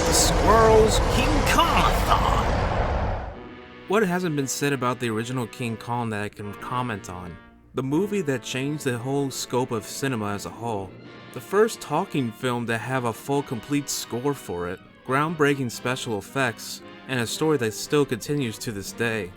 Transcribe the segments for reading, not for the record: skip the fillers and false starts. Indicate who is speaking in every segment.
Speaker 1: RickDaSquirrel's Kong-a-Thon.
Speaker 2: What hasn't been said about the original King Kong that I can comment on? The movie that changed the whole scope of cinema as a whole. The first talking film to have a full complete score for it, groundbreaking special effects, and a story that still continues to this day.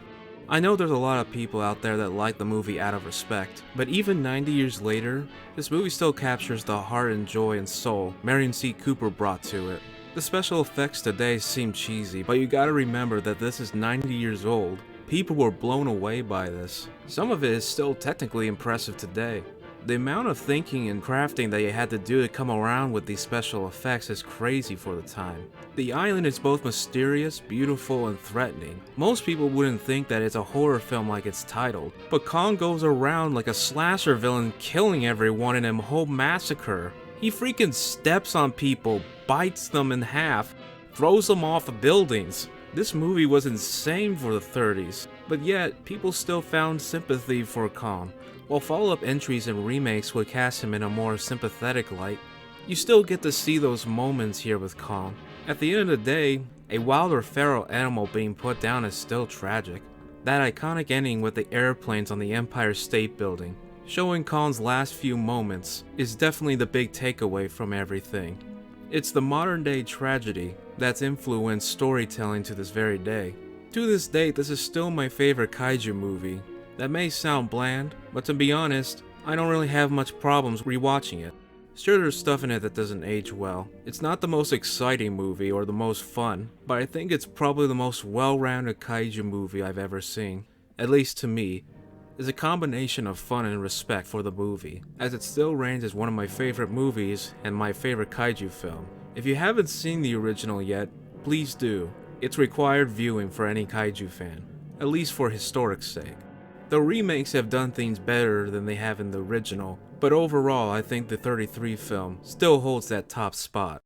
Speaker 2: I know there's a lot of people out there that like the movie out of respect, but even 90 years later, this movie still captures the heart and joy and soul Marion C. Cooper brought to it. The special effects today seem cheesy, but you gotta remember that this is 90 years old. People were blown away by this. Some of it is still technically impressive today. The amount of thinking and crafting that you had to do to come around with these special effects is crazy for the time. The island is both mysterious, beautiful, and threatening. Most people wouldn't think that it's a horror film like it's titled, but Kong goes around like a slasher villain killing everyone in a whole massacre. He freaking steps on people, bites them in half, throws them off of buildings. This movie was insane for the 30s, but yet people still found sympathy for Kong. While follow-up entries and remakes would cast him in a more sympathetic light, you still get to see those moments here with Kong. At the end of the day, a wild or feral animal being put down is still tragic. That iconic ending with the airplanes on the Empire State Building, showing Kong's last few moments, is definitely the big takeaway from everything. It's the modern day tragedy that's influenced storytelling to this very day. To this date, this is still my favorite kaiju movie. That may sound bland, but to be honest, I don't really have much problems rewatching it. Sure, there's stuff in it that doesn't age well. It's not the most exciting movie or the most fun, but I think it's probably the most well-rounded kaiju movie I've ever seen. At least to me. It's a combination of fun and respect for the movie, as it still reigns as one of my favorite movies and my favorite kaiju film. If you haven't seen the original yet, please do. It's required viewing for any kaiju fan, at least for historic's sake. The remakes have done things better than they have in the original, but overall I think the 33 film still holds that top spot.